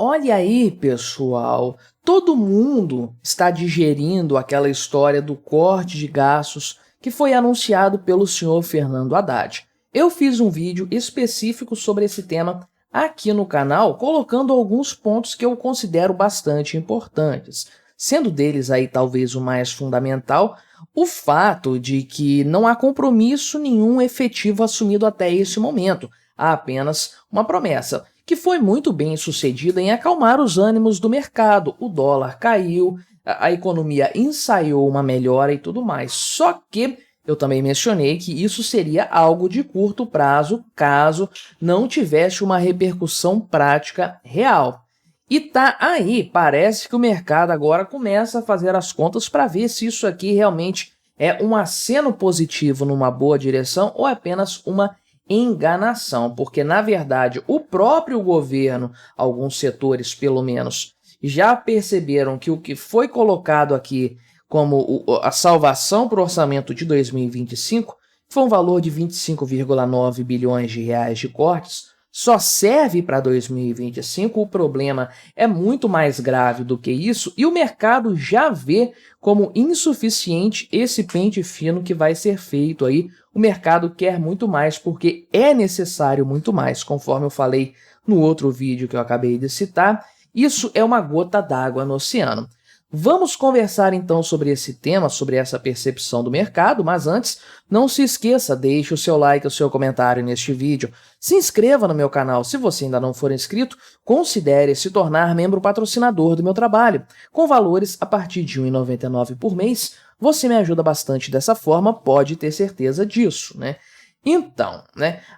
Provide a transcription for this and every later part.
Olha aí, pessoal, todo mundo está digerindo aquela história do corte de gastos que foi anunciado pelo senhor Fernando Haddad. Eu fiz um vídeo específico sobre esse tema aqui no canal, colocando alguns pontos que eu considero bastante importantes, sendo deles aí talvez o mais fundamental, o fato de que não há compromisso nenhum efetivo assumido até esse momento, há apenas uma promessa, que foi muito bem sucedida em acalmar os ânimos do mercado. O dólar caiu, a economia ensaiou uma melhora e tudo mais. Só que eu também mencionei que isso seria algo de curto prazo, caso não tivesse uma repercussão prática real. E tá aí, parece que o mercado agora começa a fazer as contas para ver se isso aqui realmente é um aceno positivo numa boa direção ou apenas uma enganação, porque na verdade o próprio governo, alguns setores pelo menos, já perceberam que o que foi colocado aqui como a salvação para o orçamento de 2025, que foi um valor de 25,9 bilhões de reais de cortes, só serve para 2025, o problema é muito mais grave do que isso e o mercado já vê como insuficiente esse pente fino que vai ser feito aí. O mercado quer muito mais porque é necessário muito mais, conforme eu falei no outro vídeo que eu acabei de citar, isso é uma gota d'água no oceano. Vamos conversar então sobre esse tema, sobre essa percepção do mercado, mas antes, não se esqueça, deixe o seu like, o seu comentário neste vídeo, se inscreva no meu canal, se você ainda não for inscrito, considere se tornar membro patrocinador do meu trabalho, com valores a partir de R$ 1,99 por mês, você me ajuda bastante dessa forma, pode ter certeza disso, né? Então,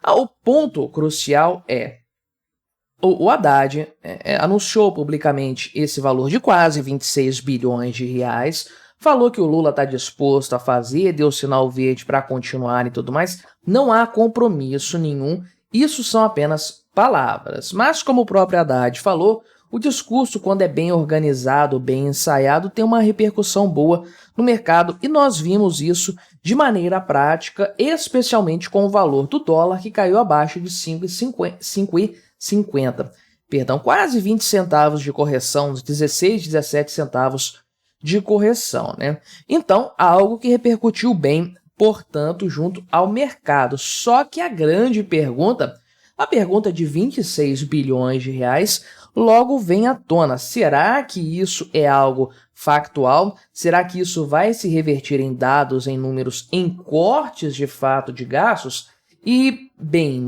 o ponto crucial é, o Haddad anunciou publicamente esse valor de quase 26 bilhões de reais, falou que o Lula está disposto a fazer, deu sinal verde para continuar e tudo mais. Não há compromisso nenhum, isso são apenas palavras. Mas como o próprio Haddad falou, o discurso, quando é bem organizado, bem ensaiado, tem uma repercussão boa no mercado e nós vimos isso de maneira prática, especialmente com o valor do dólar que caiu abaixo de 5,50, perdão, quase 20 centavos de correção, 16, 17 centavos de correção, né? Então, algo que repercutiu bem, portanto, junto ao mercado. Só que a grande pergunta, a pergunta de 26 bilhões de reais, logo vem à tona. Será que isso é algo factual? Será que isso vai se revertir em dados, em números, em cortes de fato de gastos? E, bem,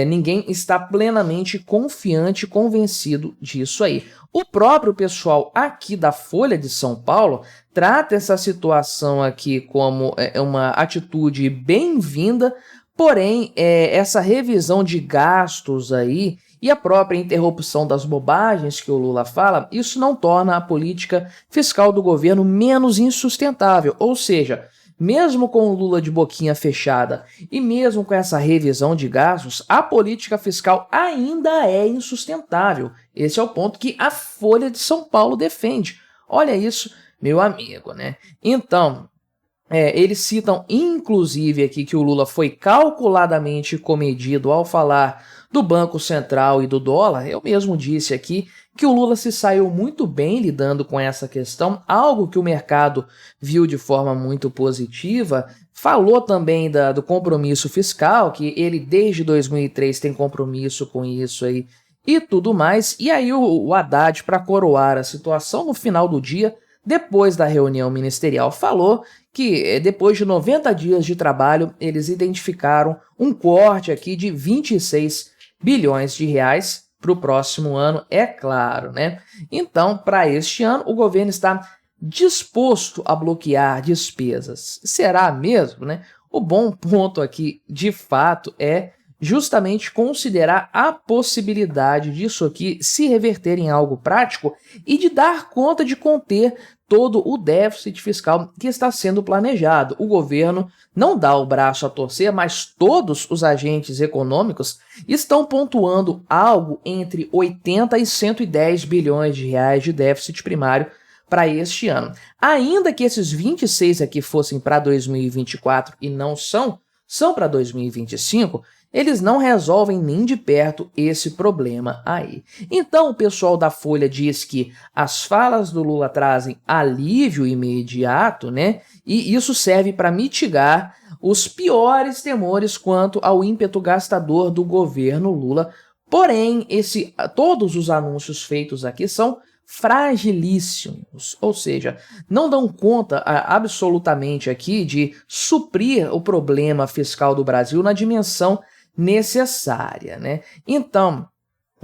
ninguém está plenamente confiante, convencido disso aí. O próprio pessoal aqui da Folha de São Paulo trata essa situação aqui como uma atitude bem-vinda, porém, essa revisão de gastos aí e a própria interrupção das bobagens que o Lula fala, isso não torna a política fiscal do governo menos insustentável, ou seja, mesmo com o Lula de boquinha fechada e mesmo com essa revisão de gastos, a política fiscal ainda é insustentável. Esse é o ponto que a Folha de São Paulo defende. Olha isso, meu amigo, né? Então, eles citam inclusive aqui que o Lula foi calculadamente comedido ao falar do Banco Central e do dólar. Eu mesmo disse aqui que o Lula se saiu muito bem lidando com essa questão, algo que o mercado viu de forma muito positiva. Falou também do compromisso fiscal, que ele desde 2003 tem compromisso com isso aí e tudo mais. E aí o Haddad, para coroar a situação, no final do dia, depois da reunião ministerial, falou que depois de 90 dias de trabalho, eles identificaram um corte aqui de 26 bilhões de reais para o próximo ano, é claro, né? Então, para este ano, o governo está disposto a bloquear despesas. Será mesmo, né? O bom ponto aqui, de fato, é justamente considerar a possibilidade disso aqui se reverter em algo prático e de dar conta de conter todo o déficit fiscal que está sendo planejado. O governo não dá o braço a torcer, mas todos os agentes econômicos estão pontuando algo entre 80 e 110 bilhões de reais de déficit primário para este ano. Ainda que esses 26 aqui fossem para 2024 e não são para 2025, eles não resolvem nem de perto esse problema aí. Então o pessoal da Folha diz que as falas do Lula trazem alívio imediato, né? E isso serve para mitigar os piores temores quanto ao ímpeto gastador do governo Lula. Porém, todos os anúncios feitos aqui são fragilíssimos, ou seja, não dão conta absolutamente aqui de suprir o problema fiscal do Brasil na dimensão necessária, né? Então,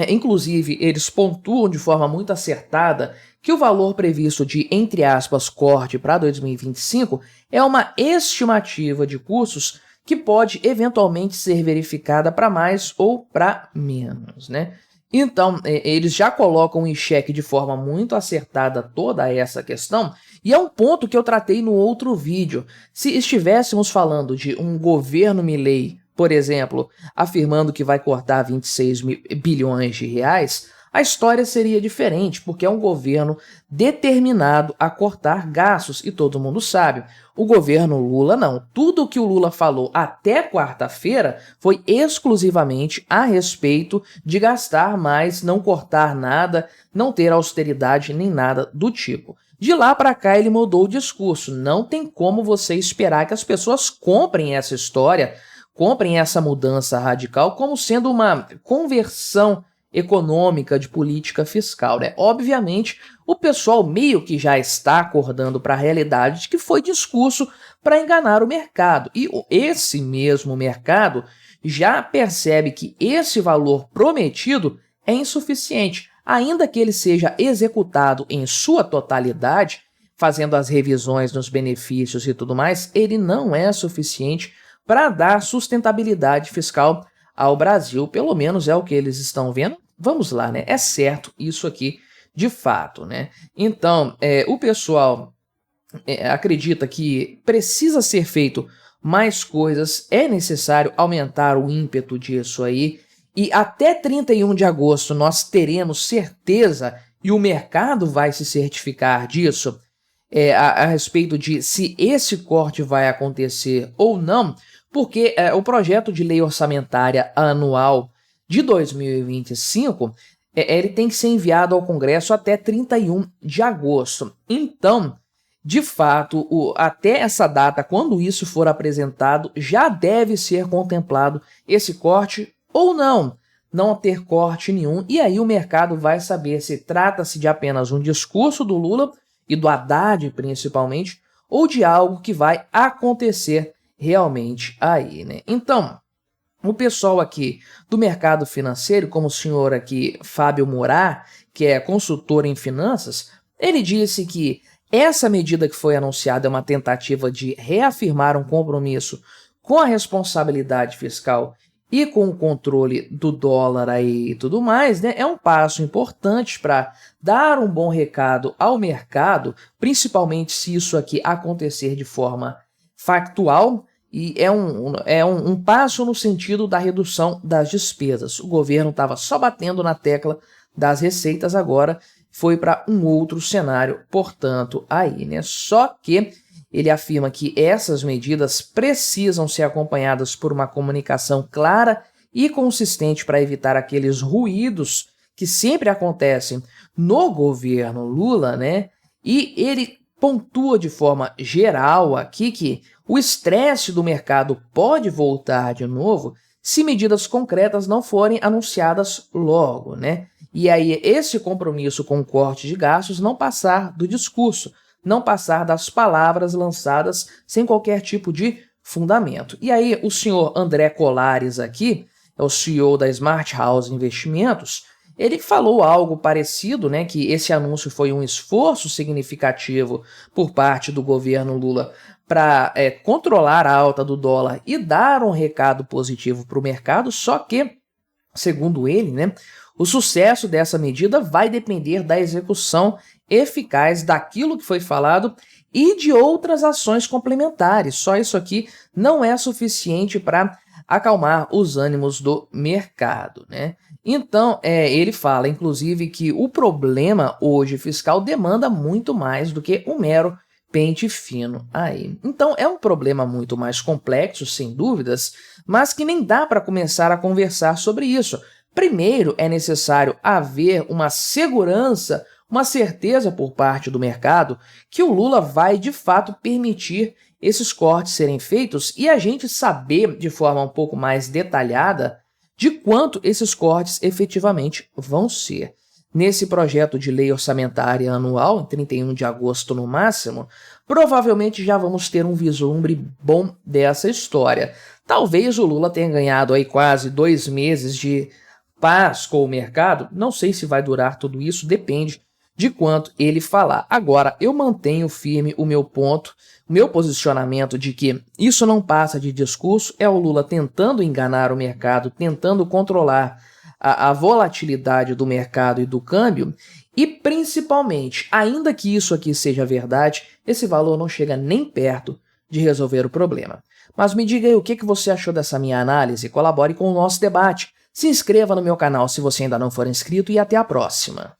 inclusive, eles pontuam de forma muito acertada que o valor previsto de, entre aspas, corte para 2025 é uma estimativa de custos que pode eventualmente ser verificada para mais ou para menos, né? Então, eles já colocam em xeque de forma muito acertada toda essa questão, e é um ponto que eu tratei no outro vídeo. Se estivéssemos falando de um governo Milei, por exemplo, afirmando que vai cortar 26 bilhões de reais, a história seria diferente, porque é um governo determinado a cortar gastos, e todo mundo sabe, o governo Lula não. Tudo o que o Lula falou até quarta-feira foi exclusivamente a respeito de gastar mais, não cortar nada, não ter austeridade nem nada do tipo. De lá para cá ele mudou o discurso. Não tem como você esperar que as pessoas comprem essa história, comprem essa mudança radical como sendo uma conversão econômica de política fiscal, né? Obviamente, o pessoal meio que já está acordando para a realidade de que foi discurso para enganar o mercado. E esse mesmo mercado já percebe que esse valor prometido é insuficiente. Ainda que ele seja executado em sua totalidade, fazendo as revisões nos benefícios e tudo mais, ele não é suficiente para dar sustentabilidade fiscal ao Brasil, pelo menos é o que eles estão vendo. Vamos lá, né? É certo isso aqui de fato, né? Então, o pessoal acredita que precisa ser feito mais coisas, é necessário aumentar o ímpeto disso aí, e até 31 de agosto nós teremos certeza, e o mercado vai se certificar disso, a respeito de se esse corte vai acontecer ou não, porque o projeto de lei orçamentária anual de 2025, ele tem que ser enviado ao Congresso até 31 de agosto. Então, de fato, até essa data, quando isso for apresentado, já deve ser contemplado esse corte ou não ter corte nenhum, e aí o mercado vai saber se trata-se de apenas um discurso do Lula e do Haddad, principalmente, ou de algo que vai acontecer realmente aí, né? Então, o pessoal aqui do mercado financeiro, como o senhor aqui, Fábio Murat, que é consultor em finanças, ele disse que essa medida que foi anunciada é uma tentativa de reafirmar um compromisso com a responsabilidade fiscal e com o controle do dólar aí e tudo mais, né? É um passo importante para dar um bom recado ao mercado, principalmente se isso aqui acontecer de forma factual, e é um passo no sentido da redução das despesas. O governo estava só batendo na tecla das receitas, agora foi para um outro cenário, portanto, aí, né? Só que ele afirma que essas medidas precisam ser acompanhadas por uma comunicação clara e consistente para evitar aqueles ruídos que sempre acontecem no governo Lula, né? E ele pontua de forma geral aqui que o estresse do mercado pode voltar de novo se medidas concretas não forem anunciadas logo, né? E aí esse compromisso com o corte de gastos não passar do discurso, não passar das palavras lançadas sem qualquer tipo de fundamento. E aí o senhor André Colares aqui, é o CEO da Smart House Investimentos, ele falou algo parecido, né, que esse anúncio foi um esforço significativo por parte do governo Lula para controlar a alta do dólar e dar um recado positivo para o mercado, só que, segundo ele, né, o sucesso dessa medida vai depender da execução eficaz daquilo que foi falado e de outras ações complementares. Só isso aqui não é suficiente para acalmar os ânimos do mercado, né? Então, ele fala, inclusive, que o problema hoje fiscal demanda muito mais do que um mero pente fino aí. Então é um problema muito mais complexo, sem dúvidas, mas que nem dá para começar a conversar sobre isso. Primeiro é necessário haver uma segurança, uma certeza por parte do mercado que o Lula vai de fato permitir esses cortes serem feitos e a gente saber de forma um pouco mais detalhada de quanto esses cortes efetivamente vão ser. Nesse projeto de lei orçamentária anual, em 31 de agosto no máximo, provavelmente já vamos ter um vislumbre bom dessa história. Talvez o Lula tenha ganhado aí quase 2 meses de paz com o mercado, não sei se vai durar tudo isso, depende de quanto ele falar. Agora, eu mantenho firme o meu ponto, o meu posicionamento de que isso não passa de discurso, é o Lula tentando enganar o mercado, tentando controlar a volatilidade do mercado e do câmbio, e principalmente, ainda que isso aqui seja verdade, esse valor não chega nem perto de resolver o problema. Mas me diga aí o que você achou dessa minha análise, colabore com o nosso debate, se inscreva no meu canal se você ainda não for inscrito e até a próxima.